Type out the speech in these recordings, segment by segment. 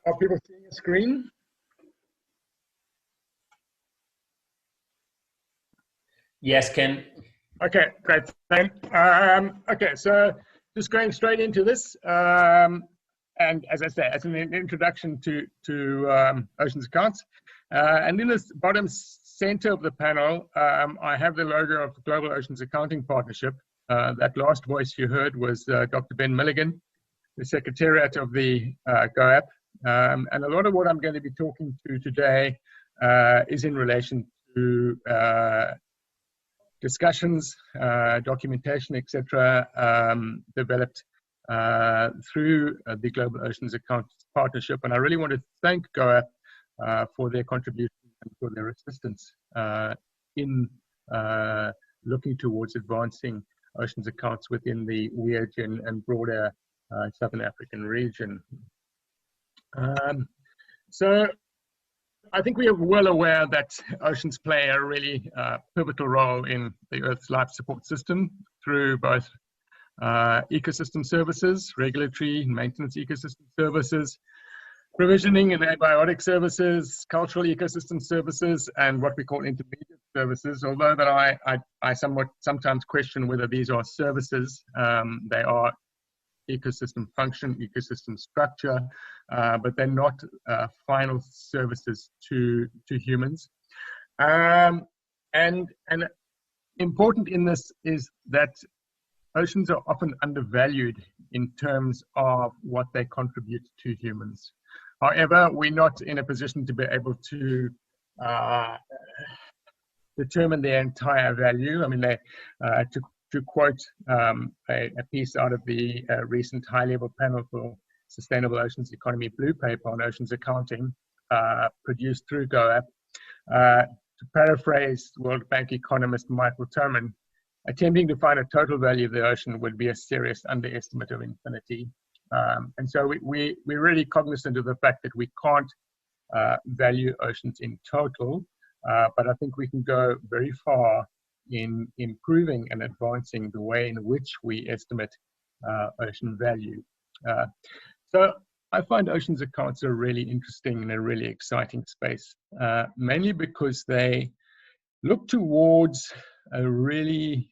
Are people seeing a screen? Yes, Ken. Okay, great. Okay, so just going straight into this, and as I say, as an introduction to Oceans Accounts, and in this bottom center of the panel, I have the logo of the Global Oceans Accounting Partnership. That last voice you heard was Dr. Ben Milligan, the Secretariat of the GOAP. And a lot of what I'm going to be talking to today is in relation to discussions, documentation, etc., developed through the Global Oceans Accounts Partnership. And I really want to thank GOAP for their contribution and for their assistance in looking towards advancing oceans accounts within the WIOGEN and broader Southern African region. So I think we are well aware that oceans play a really pivotal role in the Earth's life support system through both ecosystem services, regulatory and maintenance ecosystem services, provisioning and abiotic services, cultural ecosystem services, and what we call intermediate services. Although that I sometimes question whether these are services, they are ecosystem function, ecosystem structure, but they're not final services to humans. And important in this is that oceans are often undervalued in terms of what they contribute to humans. However, we're not in a position to be able to determine their entire value. I mean, to quote a piece out of the recent high-level panel for Sustainable Oceans Economy Blue Paper on Oceans Accounting, produced through GOAP, to paraphrase World Bank economist Michael Toman, attempting to find a total value of the ocean would be a serious underestimate of infinity. And so we're really cognizant of the fact that we can't value oceans in total, but I think we can go very far in improving and advancing the way in which we estimate ocean value. So I find oceans accounts are really interesting and a really exciting space, mainly because they look towards a really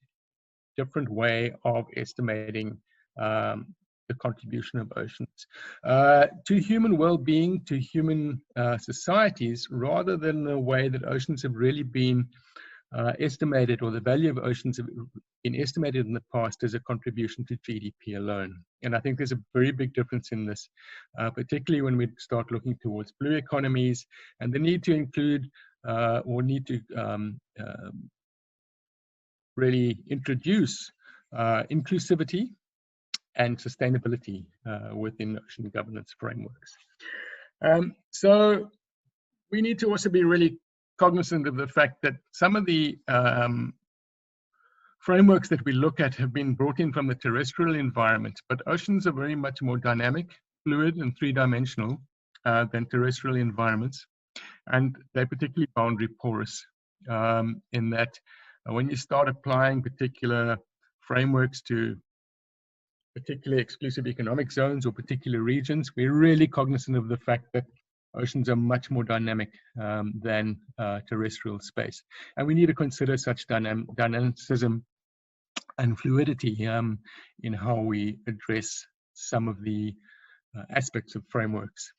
different way of estimating the contribution of oceans to human well-being, to human societies, rather than the way that oceans have really been estimated, or the value of oceans have been estimated in the past as a contribution to GDP alone. And I think there's a very big difference in this, particularly when we start looking towards blue economies and the need to include or need to really introduce inclusivity and sustainability within ocean governance frameworks. So we need to also be really cognizant of the fact that some of the frameworks that we look at have been brought in from the terrestrial environment, but oceans are very much more dynamic, fluid, and three-dimensional than terrestrial environments. And they're particularly boundary porous in that when you start applying particular frameworks to particular exclusive economic zones or particular regions, we're really cognizant of the fact that oceans are much more dynamic than terrestrial space. And we need to consider such dynamicism and fluidity in how we address some of the aspects of frameworks.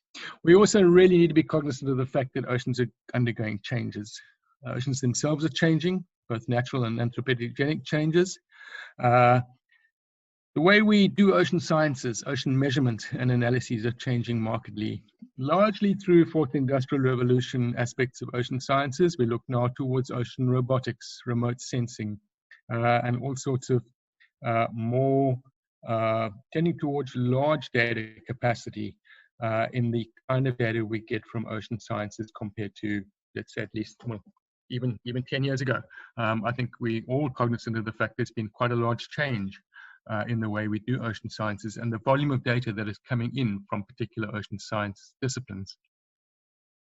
We also really need to be cognizant of the fact that oceans are undergoing changes. Oceans themselves are changing, both natural and anthropogenic changes. The way we do ocean sciences, ocean measurement and analyses are changing markedly, largely through fourth industrial revolution aspects of ocean sciences. We look now towards ocean robotics, remote sensing, and all sorts of more tending towards large data capacity in the kind of data we get from ocean sciences compared to, let's say, at least, well, even 10 years ago. I think we all cognizant of the fact there's been quite a large change in the way we do ocean sciences and the volume of data that is coming in from particular ocean science disciplines.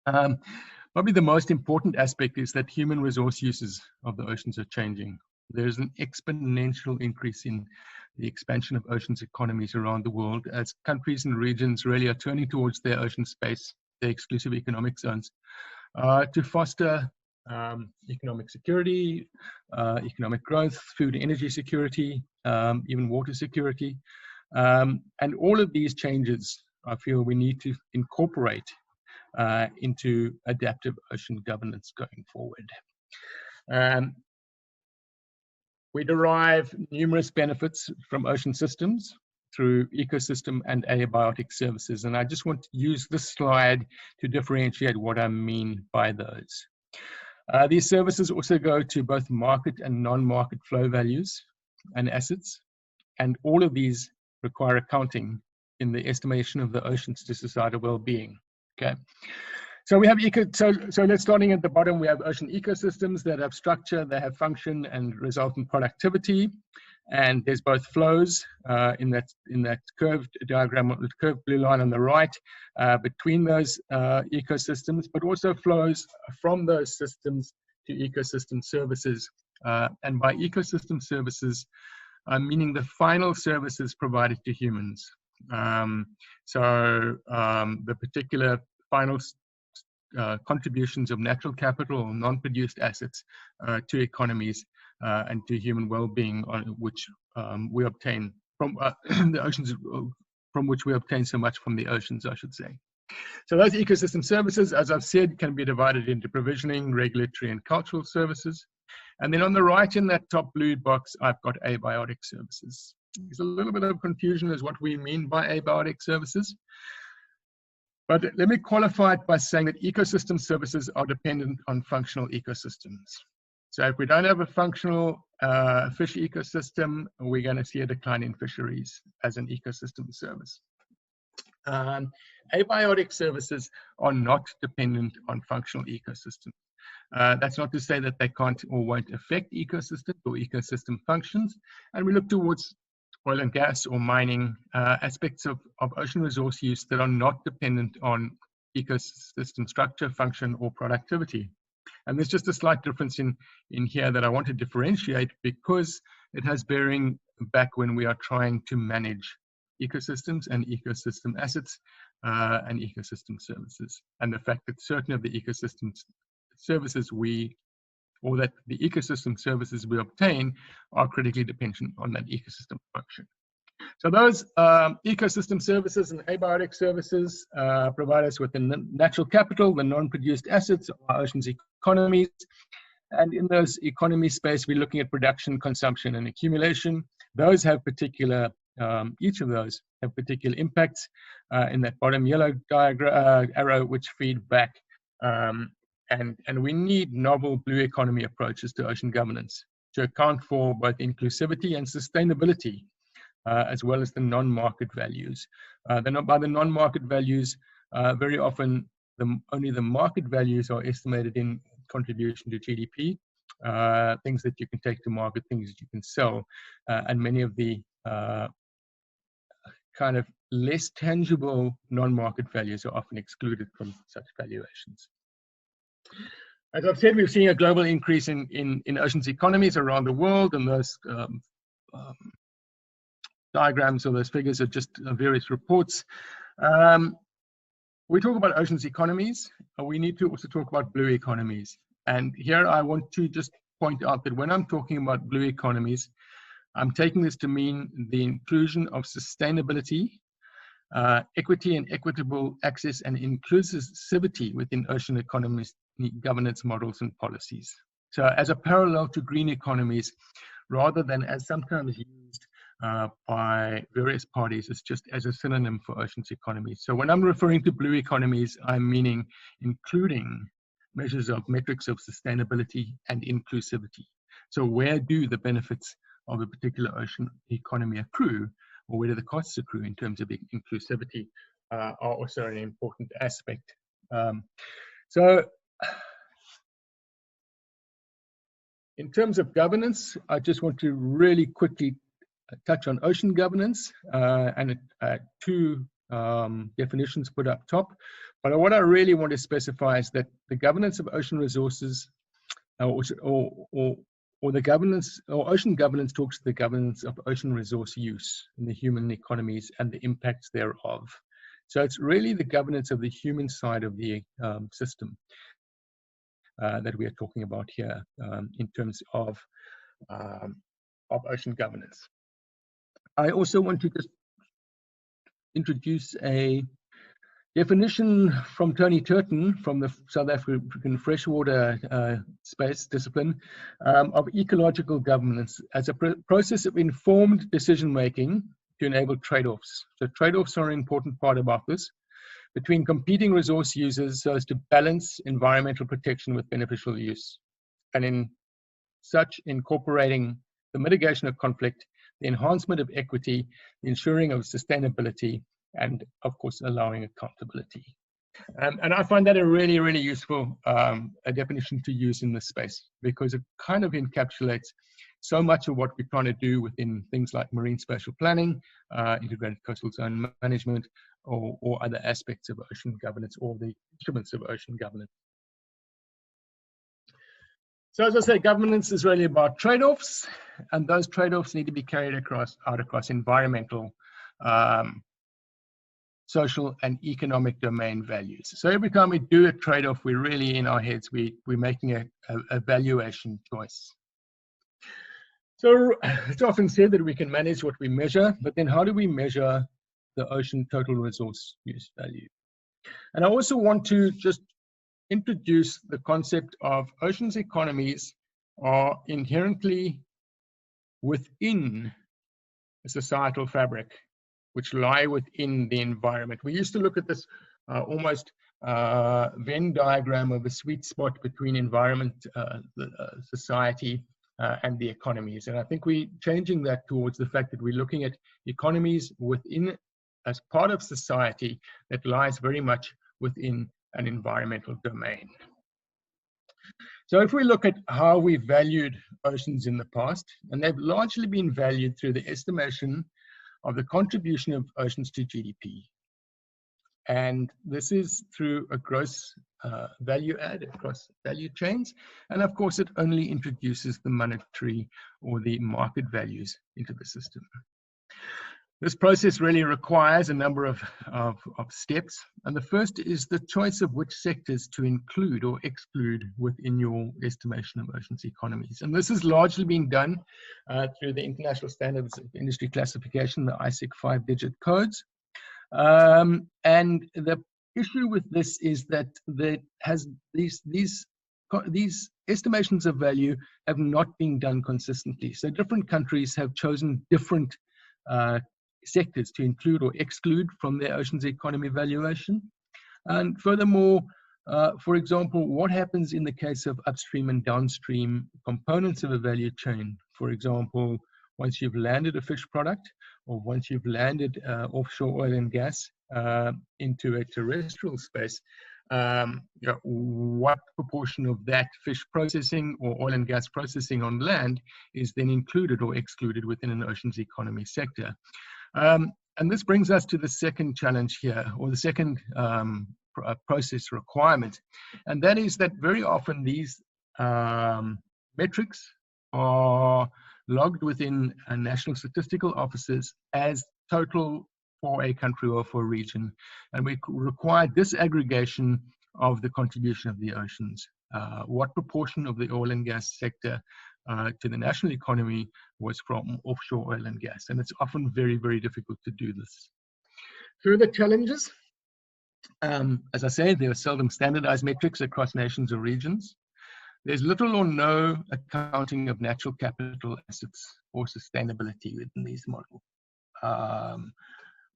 Probably the most important aspect is that human resource uses of the oceans are changing. there's an exponential increase in the expansion of oceans economies around the world as countries and regions really are turning towards their ocean space, their exclusive economic zones, to foster economic security, economic growth, food and energy security, even water security. And all of these changes, I feel we need to incorporate into adaptive ocean governance going forward. We derive numerous benefits from ocean systems through ecosystem and abiotic services. And I just want to use this slide to differentiate what I mean by those. These services also go to both market and non-market flow values and assets. And all of these require accounting in the estimation of the oceans to societal well-being. Okay. So we have so let's starting at the bottom, we have ocean ecosystems that have structure, they have function and result in productivity. And there's both flows in that curved diagram, the curved blue line on the right, between those ecosystems, but also flows from those systems to ecosystem services. And by ecosystem services, meaning the final services provided to humans. The particular final contributions of natural capital or non-produced assets to economies and to human well-being, which we obtain from the oceans, from which we obtain so much from the oceans, I should say. So those ecosystem services, as I've said, can be divided into provisioning, regulatory, and cultural services. And then on the right in that top blue box, I've got abiotic services. There's a little bit of confusion as what we mean by abiotic services. But let me qualify it by saying that ecosystem services are dependent on functional ecosystems. So if we don't have a functional fish ecosystem, we're going to see a decline in fisheries as an ecosystem service. Abiotic services are not dependent on functional ecosystems. That's not to say that they can't or won't affect ecosystems or ecosystem functions. And we look towards oil and gas or mining aspects of ocean resource use that are not dependent on ecosystem structure, function, or productivity. And there's just a slight difference in here that I want to differentiate because it has bearing back when we are trying to manage ecosystems and ecosystem assets and ecosystem services. And the fact that certain of the ecosystem services the ecosystem services we obtain are critically dependent on that ecosystem function. So those ecosystem services and abiotic services provide us with the natural capital, the non-produced assets of our oceans economies. And in those economy space, we're looking at production, consumption, and accumulation. Those have particular, each of those have particular impacts in that bottom yellow arrow, which feed back. And we need novel blue economy approaches to ocean governance to account for both inclusivity and sustainability, as well as the non-market values. By the non-market values, very often only the market values are estimated in contribution to GDP, things that you can take to market, things that you can sell, and many of the kind of less tangible non-market values are often excluded from such valuations. As I've said, we've seen a global increase in oceans economies around the world, and those diagrams or those figures are just various reports. We talk about oceans economies, we need to also talk about blue economies. And here I want to just point out that when I'm talking about blue economies, I'm taking this to mean the inclusion of sustainability, equity and equitable access and inclusivity within ocean economies governance models and policies. So as a parallel to green economies, rather than as sometimes used by various parties, it's just as a synonym for oceans economies. So when I'm referring to blue economies, I'm meaning including measures of metrics of sustainability and inclusivity. So where do the benefits of a particular ocean economy accrue, or where do the costs accrue in terms of inclusivity are also an important aspect. So in terms of governance, I just want to really quickly touch on ocean governance and two definitions put up top. But what I really want to specify is that the governance of ocean resources or or the governance, or ocean governance talks to the governance of ocean resource use in the human economies and the impacts thereof. So it's really the governance of the human side of the system that we are talking about here in terms of ocean governance. I also want to just introduce a definition from Tony Turton from the South African freshwater space discipline of ecological governance as a process of informed decision-making to enable trade-offs. So trade-offs are an important part about this, between competing resource users so as to balance environmental protection with beneficial use. And in such, incorporating the mitigation of conflict, the enhancement of equity, the ensuring of sustainability, and of course, allowing accountability. And I find that a really, really useful a definition to use in this space, because it kind of encapsulates so much of what we're trying to do within things like marine spatial planning, integrated coastal zone management, or other aspects of ocean governance, or the instruments of ocean governance. So as I say, governance is really about trade-offs, and those trade-offs need to be carried out across environmental, social, and economic domain values. So every time we do a trade-off, we're really in our heads, we're making a valuation choice. So it's often said that we can manage what we measure, but then how do we measure the ocean total resource use value? And I also want to just introduce the concept of oceans economies are inherently within a societal fabric, which lie within the environment. We used to look at this almost Venn diagram of a sweet spot between environment, society, and the economies. And I think we're changing that towards the fact that we're looking at economies within, as part of society that lies very much within an environmental domain. So if we look at how we valued oceans in the past, and they've largely been valued through the estimation of the contribution of oceans to GDP. And this is through a gross value add across value chains. And of course, it only introduces the monetary or the market values into the system. This process really requires a number of steps. And the first is the choice of which sectors to include or exclude within your estimation of oceans economies. And this is largely being done through the International Standards of Industry Classification, the ISIC 5-digit codes. And the issue with this is that these estimations of value have not been done consistently. So different countries have chosen different sectors to include or exclude from their oceans economy valuation. And furthermore, for example, what happens in the case of upstream and downstream components of a value chain? For example, once you've landed a fish product, or once you've landed offshore oil and gas into a terrestrial space, what proportion of that fish processing or oil and gas processing on land is then included or excluded within an oceans economy sector? And this brings us to the second challenge here, or the second process requirement, and that is that very often these metrics are logged within national statistical offices as total for a country or for a region, and we require disaggregation of the contribution of the oceans. What proportion of the oil and gas sector to the national economy was from offshore oil and gas, and it's often very, very difficult to do this. Further challenges, as I say, there are seldom standardized metrics across nations or regions. There's little or no accounting of natural capital assets or sustainability within these models.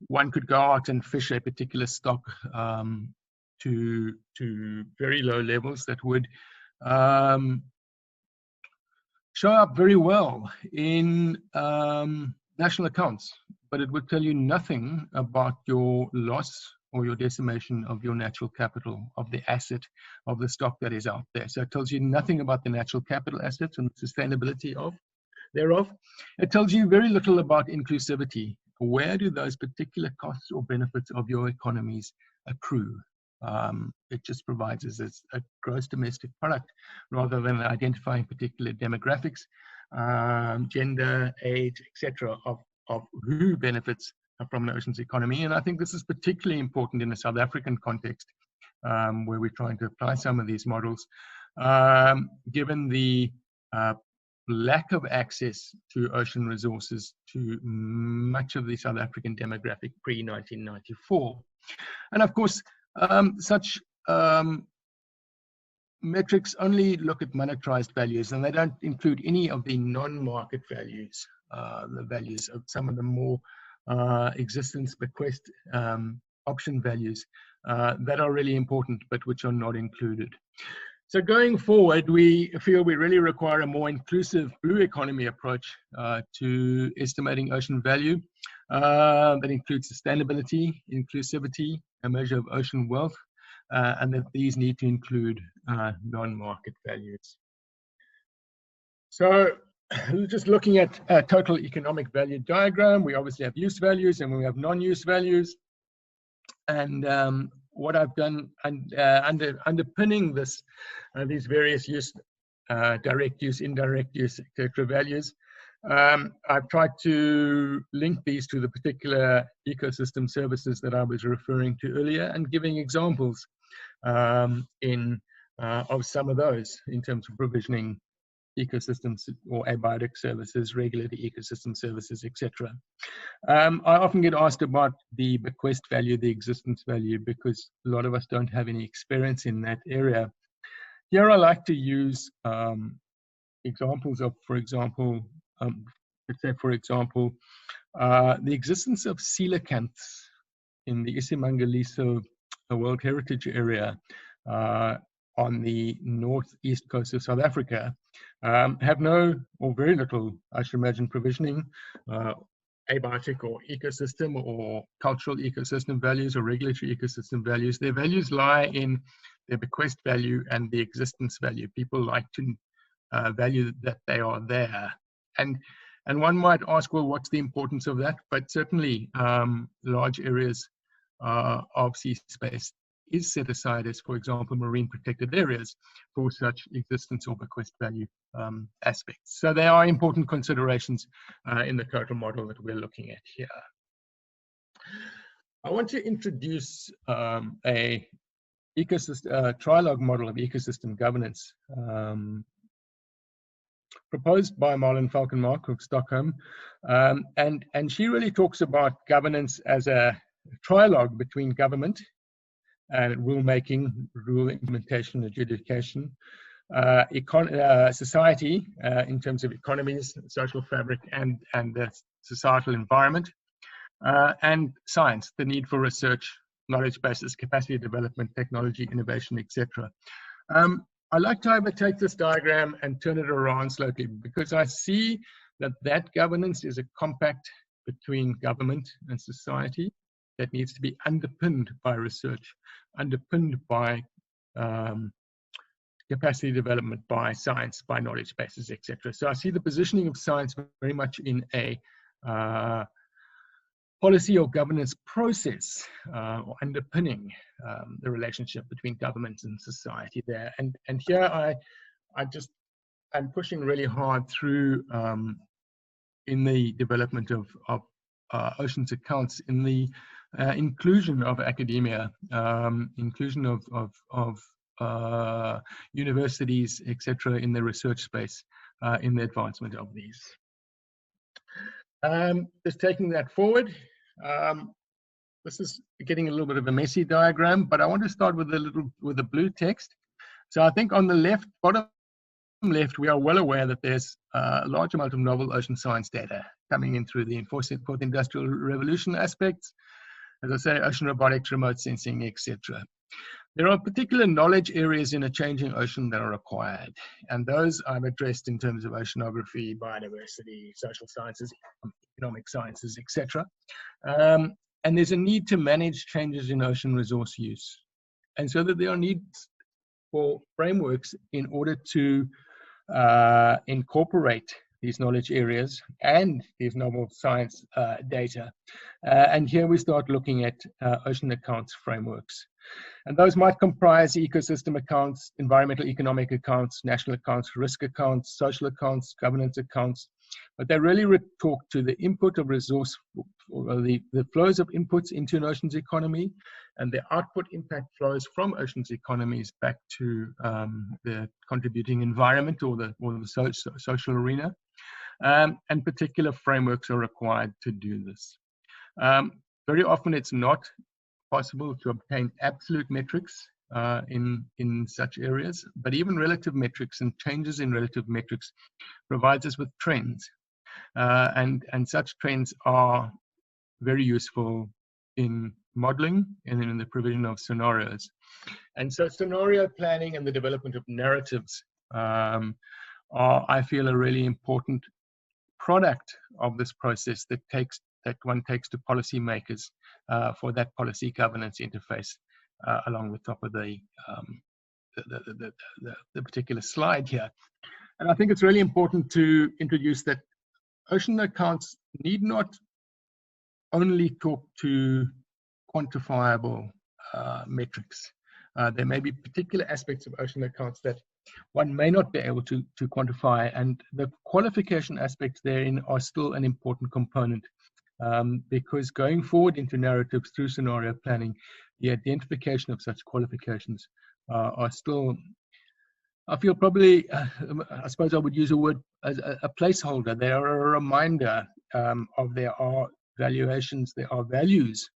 One could go out and fish a particular stock to very low levels that would show up very well in national accounts, but it would tell you nothing about your loss or your decimation of your natural capital, of the asset, of the stock that is out there. So it tells you nothing about the natural capital assets and the sustainability thereof. It tells you very little about inclusivity. Where do those particular costs or benefits of your economies accrue? It just provides us as a gross domestic product rather than identifying particular demographics, gender, age, etc., of who benefits from an oceans economy. And I think this is particularly important in the South African context, where we're trying to apply some of these models, given the lack of access to ocean resources to much of the South African demographic pre-1994. And of course, such metrics only look at monetarized values, and they don't include any of the non-market values, the values of some of the more existence bequest option values that are really important, but which are not included. So going forward, we feel we really require a more inclusive blue economy approach to estimating ocean value that includes sustainability, inclusivity, a measure of ocean wealth, and that these need to include non-market values. So just looking at a total economic value diagram, we obviously have use values and we have non-use values. And what I've done underpinning this, these various use, direct use, indirect use, etc. values, I've tried to link these to the particular ecosystem services that I was referring to earlier and giving examples of some of those in terms of provisioning ecosystems or abiotic services, regulated ecosystem services, etc. I often get asked about the bequest value, the existence value, because a lot of us don't have any experience in that area. Here I like to use examples of, for example, let's say, for example, the existence of coelacanths in the Isimangaliso World Heritage Area on the northeast coast of South Africa have no or very little, I should imagine, provisioning, abiotic or ecosystem or cultural ecosystem values or regulatory ecosystem values. Their values lie in their bequest value and the existence value. People like to value that they are there. And one might ask, well, what's the importance of that? But certainly large areas of sea space is set aside as, for example, marine protected areas for such existence or bequest value aspects. So they are important considerations in the total model that we're looking at here. I want to introduce a trilogue model of ecosystem governance proposed by Marlene Falkenmark of Stockholm, and she really talks about governance as a trilogue between government and rulemaking, rule implementation, adjudication, society in terms of economies, social fabric, and the societal environment, and science, the need for research, knowledge bases, capacity development, technology, innovation, etc. I like to take this diagram and turn it around slightly because I see that governance is a compact between government and society that needs to be underpinned by research, underpinned by capacity development, by science, by knowledge bases, etc. So I see the positioning of science very much in a policy or governance process or underpinning the relationship between government and society there. And here I'm pushing really hard through in the development of oceans accounts, in the inclusion of academia, inclusion of universities, etc., in the research space, in the advancement of these. Just taking that forward, this is getting a little bit of a messy diagram, but I want to start with the blue text. So I think on the bottom left, we are well aware that there's a large amount of novel ocean science data coming in through the fourth industrial revolution aspects. As I say, ocean robotics, remote sensing, etc. There are particular knowledge areas in a changing ocean that are required, and those I've addressed in terms of oceanography, biodiversity, social sciences, economic sciences, etc. And there's a need to manage changes in ocean resource use, and so that there are needs for frameworks in order to incorporate these knowledge areas and these novel science data. And here we start looking at ocean accounts frameworks. And those might comprise ecosystem accounts, environmental economic accounts, national accounts, risk accounts, social accounts, governance accounts. But they really talk to the input of resource, or the flows of inputs into an ocean's economy, and the output impact flows from ocean's economies back to the contributing environment or the social arena. And particular frameworks are required to do this. Very often it's not possible to obtain absolute metrics in such areas, but even relative metrics and changes in relative metrics provides us with trends. And such trends are very useful in modeling and in the provision of scenarios. And so scenario planning and the development of narratives are, I feel, a really important product of this process that one takes to policymakers for that policy governance interface along the top of the particular slide here. And I think it's really important to introduce that ocean accounts need not only talk to quantifiable metrics. There may be particular aspects of ocean accounts that one may not be able to quantify, and the qualification aspects therein are still an important component, because going forward into narratives through scenario planning, the identification of such qualifications are still, I feel, probably, I suppose I would use a word as a placeholder. They are a reminder of there are valuations, there are values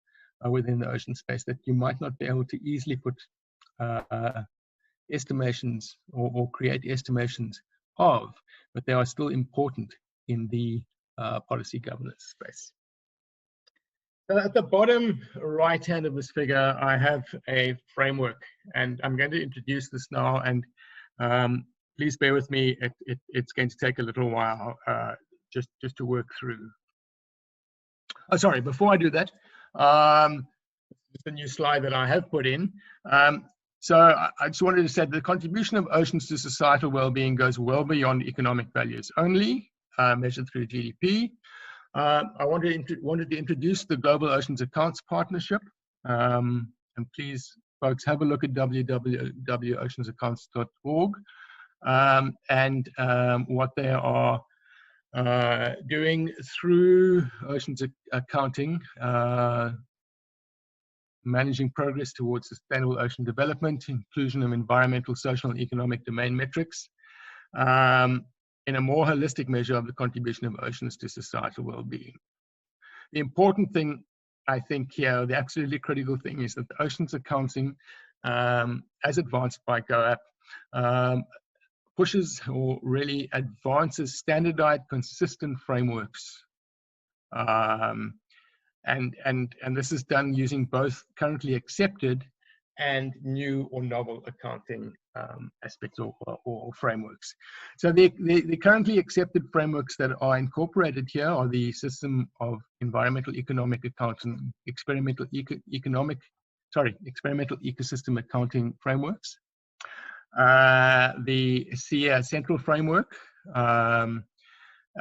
within the ocean space that you might not be able to easily put estimations or create estimations of, but they are still important in the policy governance space. So at the bottom right hand of this figure, I have a framework, and I'm going to introduce this now, and please bear with me, it's going to take a little while just to work through. Oh, sorry, before I do that, just a new slide that I have put in. So I just wanted to say the contribution of oceans to societal well-being goes well beyond economic values only, measured through GDP. I wanted to introduce the Global Oceans Accounts Partnership. And please, folks, have a look at www.oceansaccounts.org and what they are doing through oceans accounting, managing progress towards sustainable ocean development, inclusion of environmental, social, and economic domain metrics, in a more holistic measure of the contribution of oceans to societal well-being. The important thing, I think, here, the absolutely critical thing, is that the oceans accounting, as advanced by GOAP, pushes or really advances standardized, consistent frameworks. And this is done using both currently accepted and new or novel accounting aspects or frameworks. So the currently accepted frameworks that are incorporated here are the System of Environmental Economic Accounting, Experimental Ecosystem Accounting frameworks, the SEA Central Framework,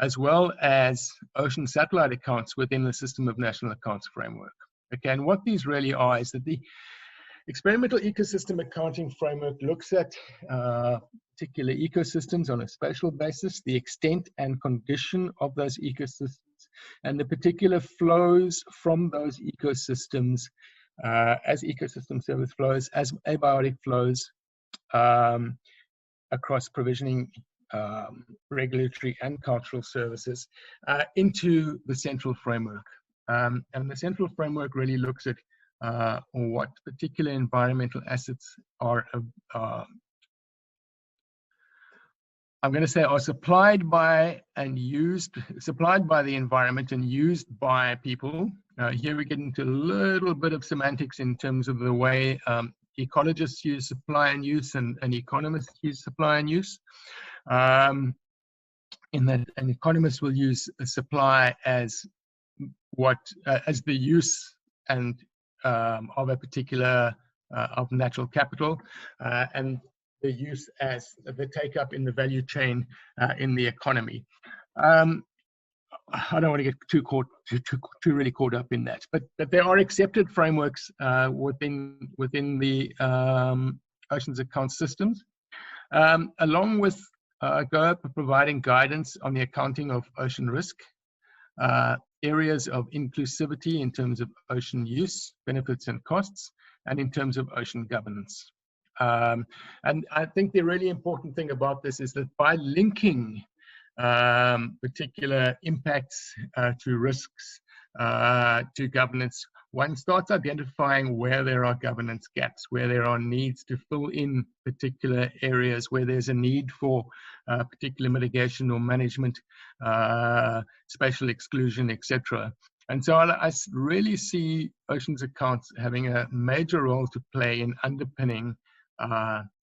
as well as ocean satellite accounts within the System of National Accounts framework. Okay, and what these really are is that the Experimental Ecosystem Accounting framework looks at particular ecosystems on a spatial basis, the extent and condition of those ecosystems, and the particular flows from those ecosystems as ecosystem service flows, as abiotic flows across provisioning, regulatory and cultural services into the central framework. And the central framework really looks at what particular environmental assets are, I'm going to say, are supplied by the environment and used by people. Here we get into a little bit of semantics in terms of the way ecologists use supply and use and economists use supply and use. In that an economist will use a supply as as the use and of a particular of natural capital, and the use as the take up in the value chain in the economy. I don't want to get too really caught up in that, but there are accepted frameworks within the oceans account systems, along with GOEP providing guidance on the accounting of ocean risk, areas of inclusivity in terms of ocean use, benefits and costs, and in terms of ocean governance. And I think the really important thing about this is that by linking particular impacts to risks, to governance, one starts identifying where there are governance gaps, where there are needs to fill in particular areas, where there's a need for particular mitigation or management, spatial exclusion, etc. And so I really see oceans accounts having a major role to play in underpinning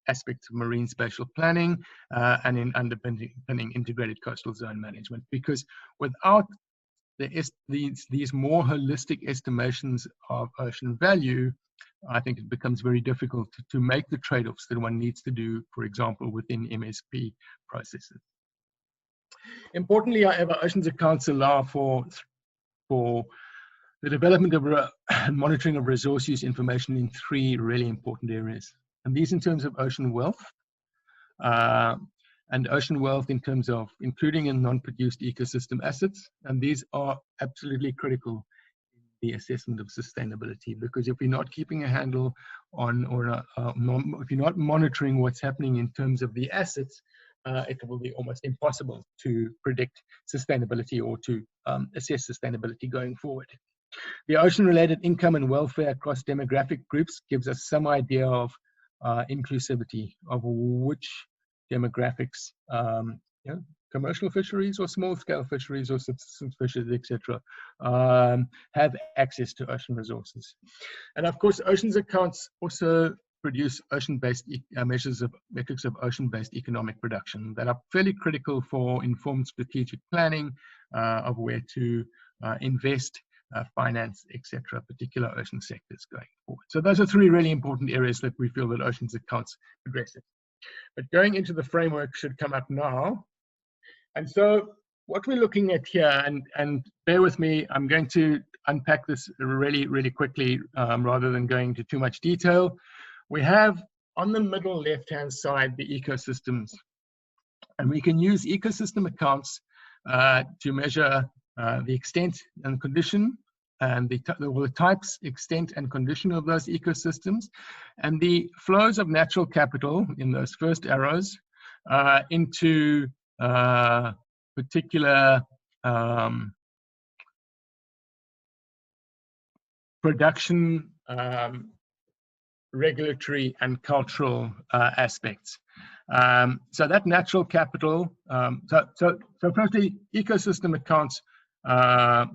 aspects of marine spatial planning and in underpinning integrated coastal zone management, because without these more holistic estimations of ocean value, I think it becomes very difficult to make the trade-offs that one needs to do, for example, within MSP processes. Importantly, however, oceans accounts allow for the development of and monitoring of resource use information in 3 really important areas. And these in terms of ocean wealth, and ocean wealth in terms of including in non-produced ecosystem assets. And these are absolutely critical in the assessment of sustainability, because if you're not keeping a handle on, or if you're not monitoring what's happening in terms of the assets, it will be almost impossible to predict sustainability or to assess sustainability going forward. The ocean-related income and welfare across demographic groups gives us some idea of inclusivity, of which demographics, commercial fisheries or small-scale fisheries or subsistence fisheries, etc., have access to ocean resources. And of course, oceans accounts also produce ocean-based metrics of ocean-based economic production that are fairly critical for informed strategic planning of where to invest, finance, etc., particular ocean sectors going forward. So those are 3 really important areas that we feel that oceans accounts addresses. But going into the framework should come up now. And so what we're looking at here, and bear with me, I'm going to unpack this really, really quickly rather than going into too much detail. We have on the middle left-hand side the ecosystems. And we can use ecosystem accounts to measure the extent and condition and the types, extent, and condition of those ecosystems, and the flows of natural capital in those first arrows into particular production, regulatory, and cultural aspects. So that natural capital, so firstly, ecosystem accounts,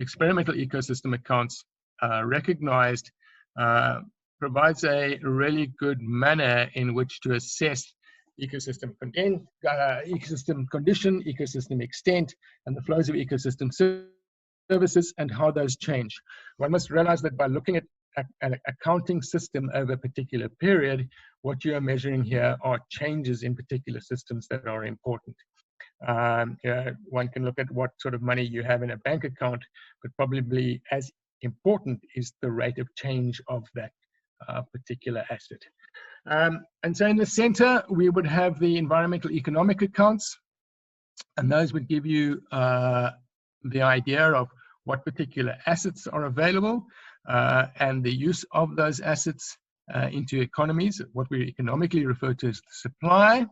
experimental ecosystem accounts recognized, provides a really good manner in which to assess ecosystem content, ecosystem condition, ecosystem extent, and the flows of ecosystem services and how those change. One must realize that by looking at an accounting system over a particular period, what you are measuring here are changes in particular systems that are important. One can look at what sort of money you have in a bank account, but probably as important is the rate of change of that particular asset. And so in the center, we would have the environmental economic accounts, and those would give you the idea of what particular assets are available and the use of those assets into economies, what we economically refer to as the supply.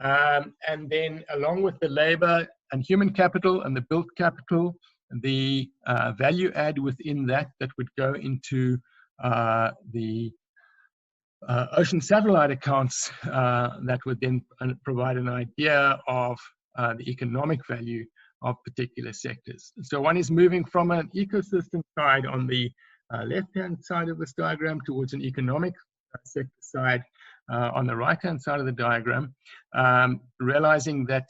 And then along with the labor and human capital and the built capital, the value add within that would go into the ocean satellite accounts that would then provide an idea of the economic value of particular sectors. So one is moving from an ecosystem side on the left-hand side of this diagram towards an economic sector side on the right-hand side of the diagram, realizing that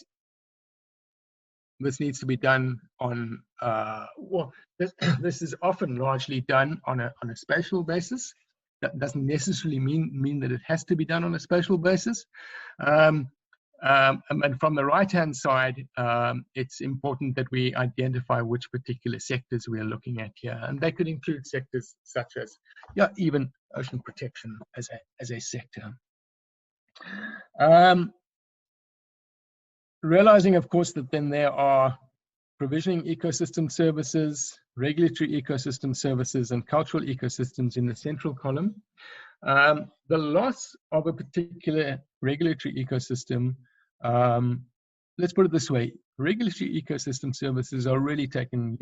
this needs to be done on, this is often largely done on a spatial basis. That doesn't necessarily mean that it has to be done on a spatial basis. And from the right-hand side, it's important that we identify which particular sectors we are looking at here. And they could include sectors such as, yeah, even ocean protection as a sector. Realizing, of course, that then there are provisioning ecosystem services, regulatory ecosystem services, and cultural ecosystems in the central column. The loss of a particular regulatory ecosystem, let's put it this way, regulatory ecosystem services are really taken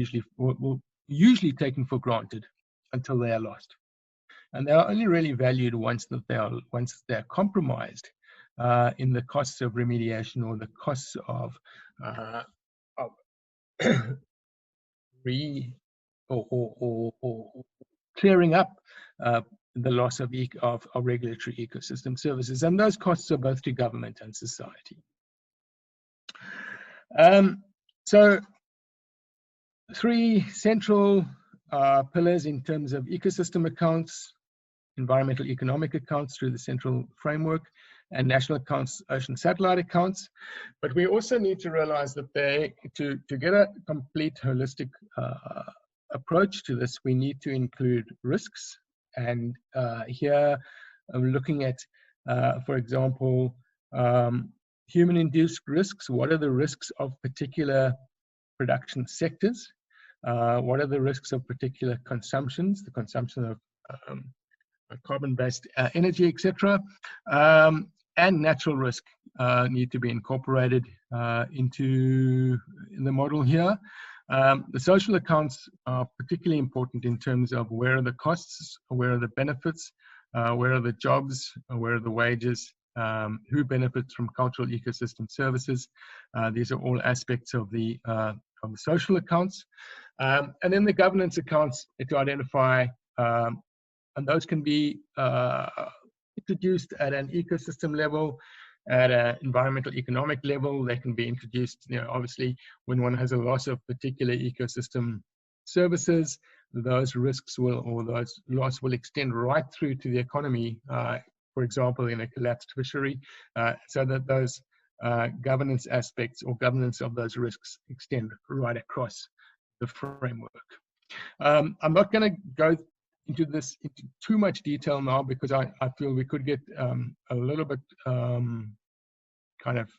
usually taken for granted until they are lost. And they are only really valued once they're compromised in the costs of remediation or the costs of clearing up the loss of regulatory ecosystem services, and those costs are both to government and society. So, three central pillars in terms of ecosystem accounts: environmental economic accounts through the central framework, and national accounts, ocean satellite accounts. But we also need to realize that to get a complete holistic approach to this, we need to include risks. And here I'm looking at, for example, human-induced risks. What are the risks of particular production sectors? What are the risks of particular consumptions, the consumption of carbon-based energy, etc. And natural risk need to be incorporated in the model here. The social accounts are particularly important in terms of where are the costs, where are the benefits, where are the jobs, where are the wages, who benefits from cultural ecosystem services. These are all aspects of the social accounts. And then the governance accounts to identify, and those can be introduced at an ecosystem level, at an environmental economic level. They can be introduced, obviously, when one has a loss of particular ecosystem services, those risks those loss will extend right through to the economy, for example, in a collapsed fishery, so that those governance aspects or governance of those risks extend right across the framework. I'm not going to go into too much detail now, because I feel we could get a little bit kind of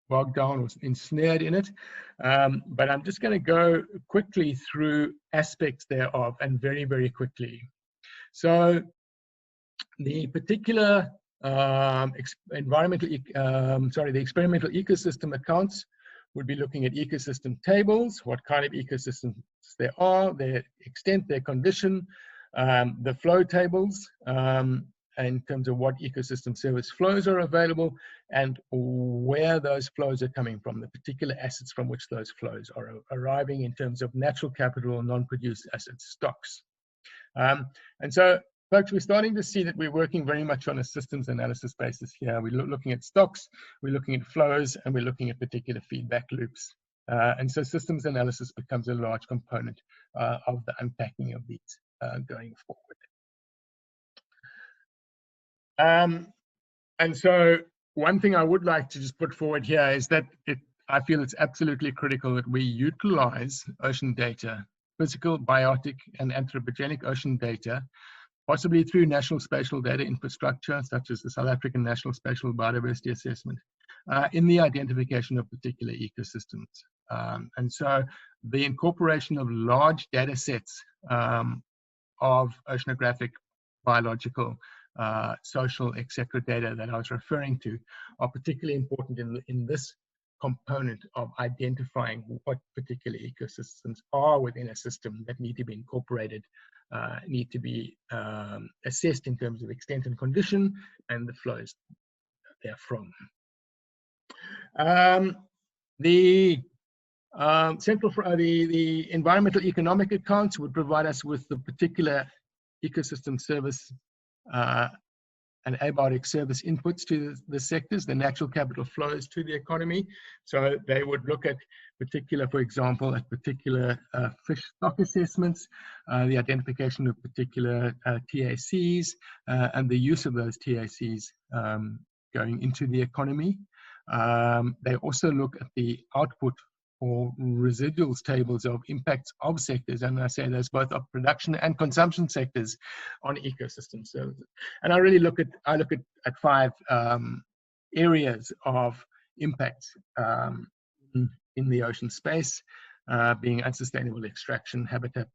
bogged down or ensnared in it. But I'm just going to go quickly through aspects thereof, and very, very quickly. So the particular the experimental ecosystem accounts would be looking at ecosystem tables, what kind of ecosystems there are, their extent, their condition, the flow tables, in terms of what ecosystem service flows are available, and where those flows are coming from, the particular assets from which those flows are arriving in terms of natural capital or non-produced assets, stocks. And so, folks, we're starting to see that we're working very much on a systems analysis basis here. We're looking at stocks, we're looking at flows, and we're looking at particular feedback loops. And so systems analysis becomes a large component of the unpacking of these going forward. And so one thing I would like to just put forward here is that I feel it's absolutely critical that we utilize ocean data, physical, biotic, and anthropogenic ocean data, possibly through national spatial data infrastructure, such as the South African National Spatial Biodiversity Assessment, in the identification of particular ecosystems. And so the incorporation of large data sets of oceanographic, biological, social, etc. data that I was referring to are particularly important in this component of identifying what particular ecosystems are within a system that need to be incorporated, need to be assessed in terms of extent and condition, and the flows therefrom. The environmental economic accounts would provide us with the particular ecosystem service and abiotic service inputs to the sectors, the natural capital flows to the economy. So they would look at particular, for example, at particular fish stock assessments, the identification of particular TACs, and the use of those TACs going into the economy. They also look at the output or residuals tables of impacts of sectors, and I say there's both of production and consumption sectors on ecosystems. So, and I really look at 5 areas of impact in the ocean space, being unsustainable extraction, habitat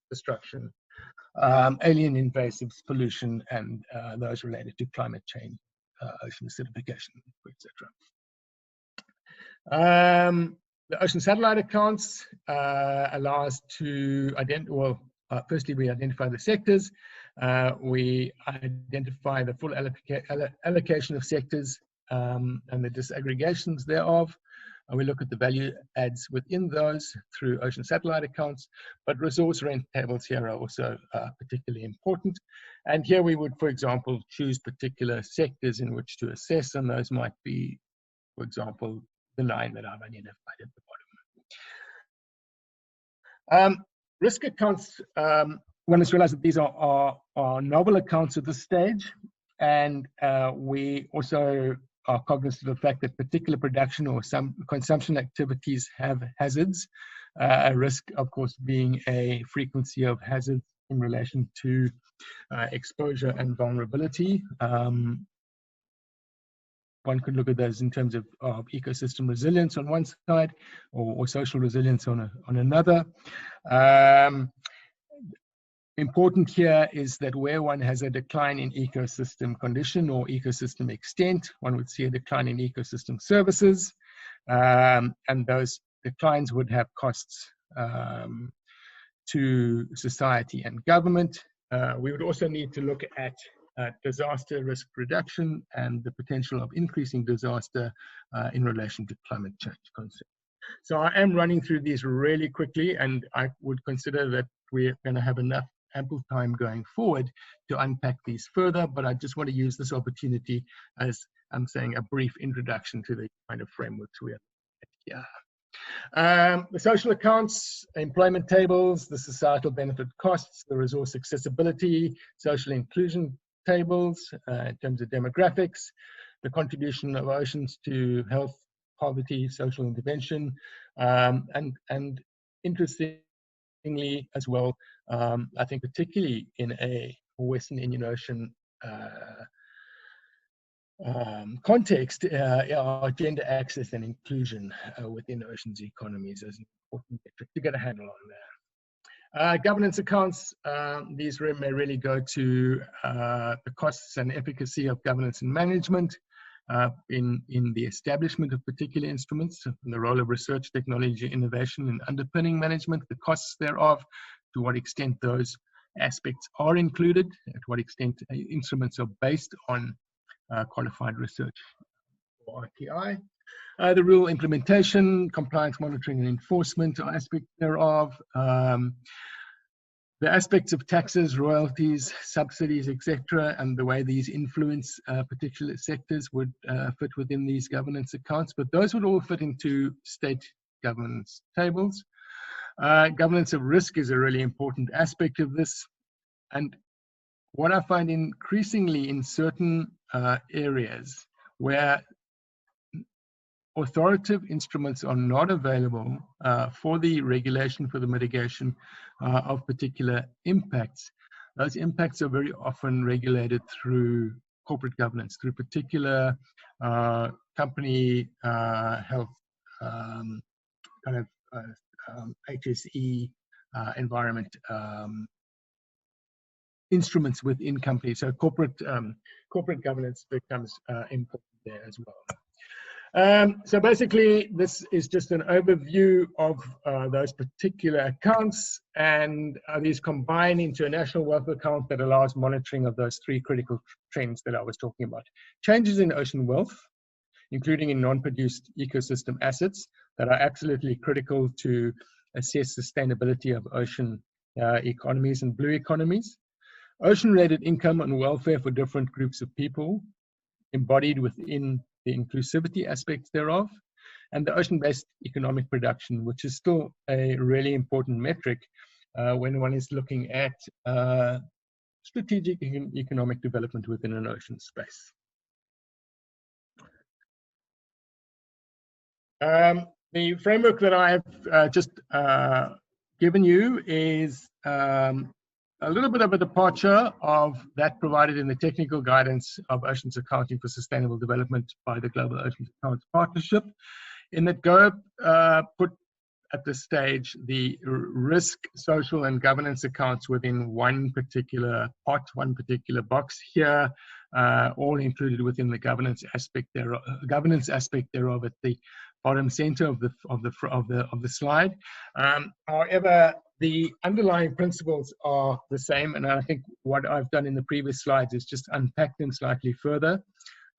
destruction, alien invasives, pollution, and those related to climate change, ocean acidification, etc. The ocean satellite accounts allow us to firstly, we identify the sectors. We identify the full allocation of sectors and the disaggregations thereof. We look at the value adds within those through ocean satellite accounts, but resource rent tables here are also particularly important. And here we would, for example, choose particular sectors in which to assess, and those might be, for example, the 9 that I've identified at the bottom. Risk accounts, one has realized that these are novel accounts at this stage, and we also are cognizant of the fact that particular production or some consumption activities have hazards. A risk, of course, being a frequency of hazards in relation to exposure and vulnerability. One could look at those in terms of ecosystem resilience on one side, or social resilience on another. Important here is that where one has a decline in ecosystem condition or ecosystem extent, one would see a decline in ecosystem services, and those declines would have costs to society and government. We would also need to look at disaster risk reduction and the potential of increasing disaster in relation to climate change concerns. So I am running through these really quickly, and I would consider that we're going to have ample time going forward to unpack these further, but I just want to use this opportunity as I'm saying a brief introduction to the kind of frameworks we are at here. The social accounts, employment tables, the societal benefit costs, the resource accessibility, social inclusion tables in terms of demographics, the contribution of oceans to health, poverty, social intervention, and interestingly as well, I think particularly in a Western Indian Ocean context, are gender access and inclusion within oceans economies as an important metric to get a handle on that. Governance accounts, these may really go to the costs and efficacy of governance and management in the establishment of particular instruments, and the role of research, technology, innovation, and underpinning management, the costs thereof, to what extent those aspects are included, at what extent instruments are based on qualified research or RTI. The rule implementation, compliance, monitoring, and enforcement aspect thereof. The aspects of taxes, royalties, subsidies, etc., and the way these influence particular sectors would fit within these governance accounts, but those would all fit into state governance tables. Governance of risk is a really important aspect of this, and what I find increasingly in certain areas where authoritative instruments are not available for the regulation, for the mitigation of particular impacts, those impacts are very often regulated through corporate governance, through particular company health, kind of HSE environment instruments within companies. So corporate governance becomes important there as well. So basically, this is just an overview of those particular accounts, and these combine into a national wealth account that allows monitoring of those 3 critical trends that I was talking about. Changes in ocean wealth, including in non-produced ecosystem assets that are absolutely critical to assess sustainability of ocean economies and blue economies. Ocean-related income and welfare for different groups of people, embodied within the inclusivity aspects thereof, and the ocean-based economic production, which is still a really important metric when one is looking at strategic economic development within an ocean space. The framework that I have just given you is a little bit of a departure of that provided in the technical guidance of Oceans Accounting for Sustainable Development by the Global Oceans Accounts Partnership, in that GOAP put at this stage the risk, social, and governance accounts within one particular pot, one particular box here, all included within the governance aspect thereof at the bottom center of the slide. However, the underlying principles are the same, and I think what I've done in the previous slides is just unpack them slightly further.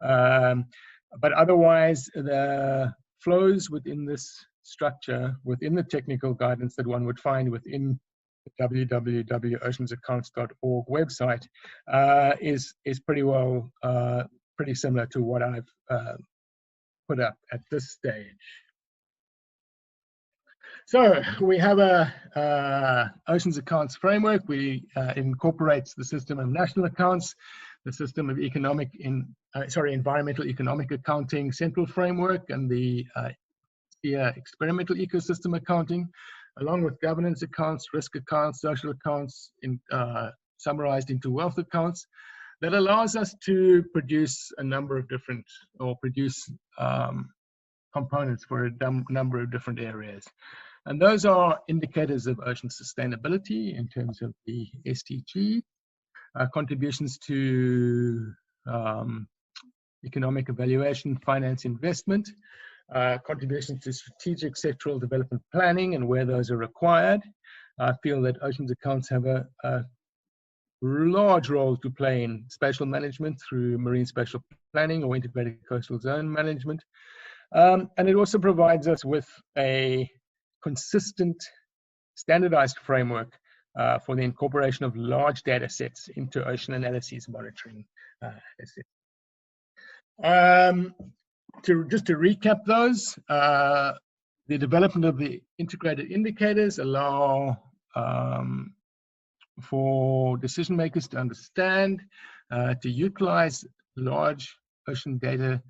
But otherwise, the flows within this structure, within the technical guidance that one would find within the www.oceansaccounts.org website, is pretty well pretty similar to what I've put up at this stage. So we have a Oceans Accounts framework. We incorporates the system of national accounts, the system of environmental economic accounting central framework, and the experimental ecosystem accounting, along with governance accounts, risk accounts, social accounts, summarized into wealth accounts, that allows us to produce a number of different, or produce components for a number of different areas. And those are indicators of ocean sustainability in terms of the SDG, contributions to economic evaluation, finance, investment, contributions to strategic sectoral development planning and where those are required. I feel that Oceans Accounts have a large role to play in spatial management through Marine Spatial Planning or integrated coastal zone management. And it also provides us with a consistent, standardized framework for the incorporation of large data sets into ocean analyses monitoring assets. Just to recap those, the development of the integrated indicators allow for decision makers to understand, to utilize large ocean data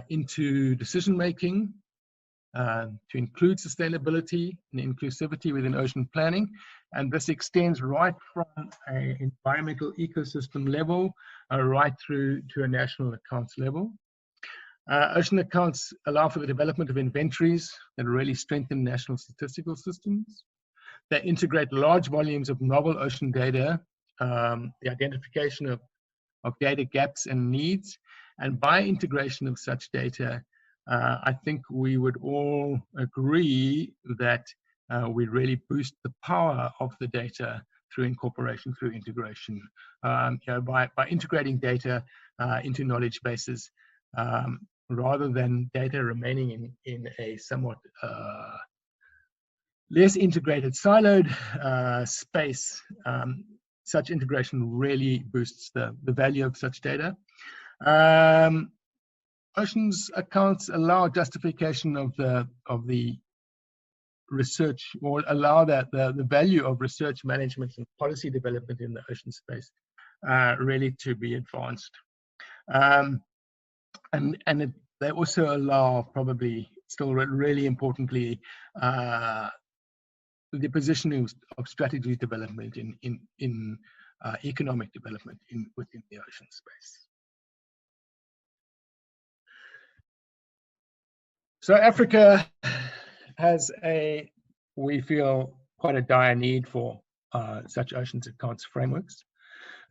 into decision making, to include sustainability and inclusivity within ocean planning. And this extends right from an environmental ecosystem level right through to a national accounts level. Ocean accounts allow for the development of inventories that really strengthen national statistical systems. They integrate large volumes of novel ocean data, the identification of data gaps and needs. And by integration of such data, I think we would all agree that we really boost the power of the data through incorporation, through integration. By integrating data into knowledge bases, rather than data remaining in a somewhat less integrated, siloed space, such integration really boosts the value of such data. Oceans accounts allow justification of the research, or allow that the value of research management and policy development in the ocean space really to be advanced. They also allow, probably still really importantly, the positioning of strategy development in economic development within the ocean space. So Africa has we feel, quite a dire need for such oceans accounts frameworks.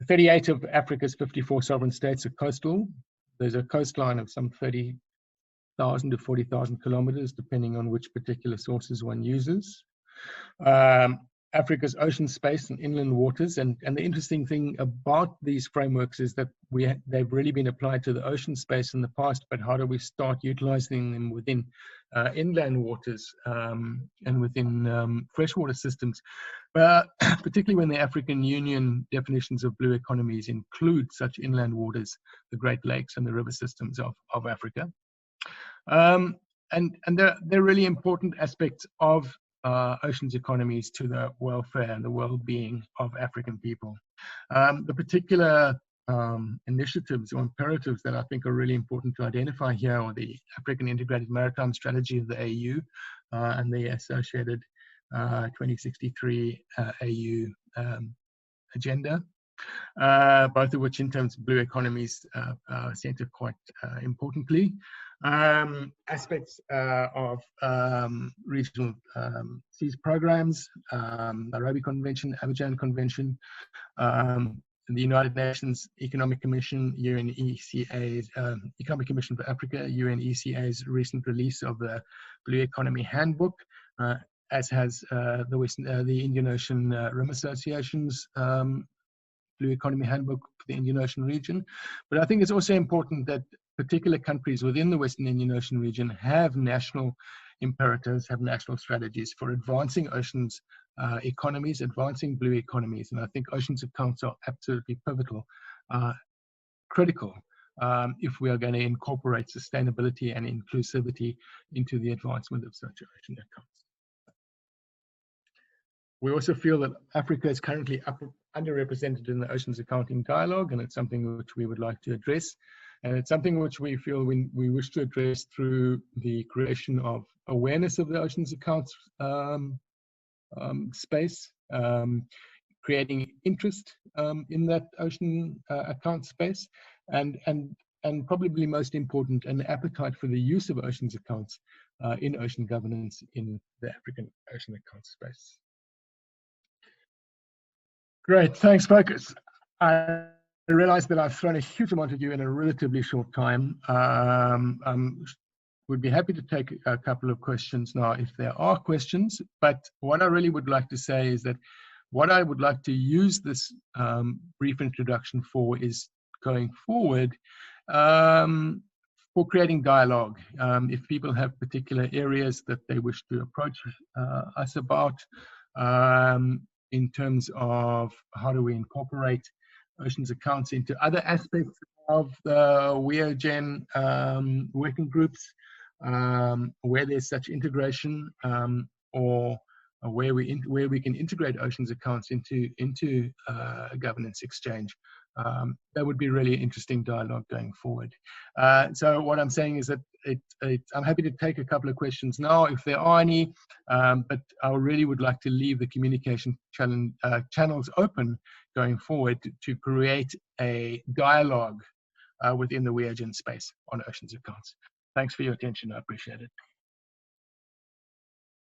38 of Africa's 54 sovereign states are coastal. There's a coastline of some 30,000 to 40,000 kilometers, depending on which particular sources one uses. Africa's ocean space and inland waters, and the interesting thing about these frameworks is that they've really been applied to the ocean space in the past, but how do we start utilizing them within inland waters and within freshwater systems, particularly when the African Union definitions of blue economies include such inland waters, the Great Lakes and the river systems of Africa. And they're really important aspects of oceans economies to the welfare and the well-being of African people. The particular initiatives or imperatives that I think are really important to identify here are the African Integrated Maritime Strategy of the AU and the associated 2063 AU agenda, both of which in terms of blue economies center quite importantly. Aspects of regional seas programs, Nairobi Convention, Abiogen Convention, the United Nations Economic Commission, UNECA's Economic Commission for Africa, UNECA's recent release of the Blue Economy Handbook, as has the Indian Ocean Rim Association's Blue Economy Handbook for the Indian Ocean region. But I think it's also important that particular countries within the Western Indian Ocean region have national imperatives, have national strategies for advancing oceans economies, advancing blue economies. And I think oceans accounts are absolutely pivotal, critical, if we are going to incorporate sustainability and inclusivity into the advancement of such ocean accounts. We also feel that Africa is currently underrepresented in the oceans accounting dialogue, and it's something which we would like to address. And it's something which we feel we wish to address through the creation of awareness of the oceans accounts space, creating interest in that ocean account space, and probably most important, an appetite for the use of oceans accounts in ocean governance in the African ocean account space. Great, thanks, folks. I realize that I've thrown a huge amount at you in a relatively short time. Would be happy to take a couple of questions now if there are questions, but what I really would like to say is that what I would like to use this brief introduction for is going forward for creating dialogue. If people have particular areas that they wish to approach us about, in terms of how do we incorporate oceans accounts into other aspects of the WIOGEN working groups, where there's such integration, or where we can integrate oceans accounts into governance exchange. That would be really interesting dialogue going forward. So what I'm saying is that I'm happy to take a couple of questions now if there are any, but I really would like to leave the communication channels open going forward to create a dialogue within the WIOGEN space on oceans accounts. Thanks for your attention. I appreciate it.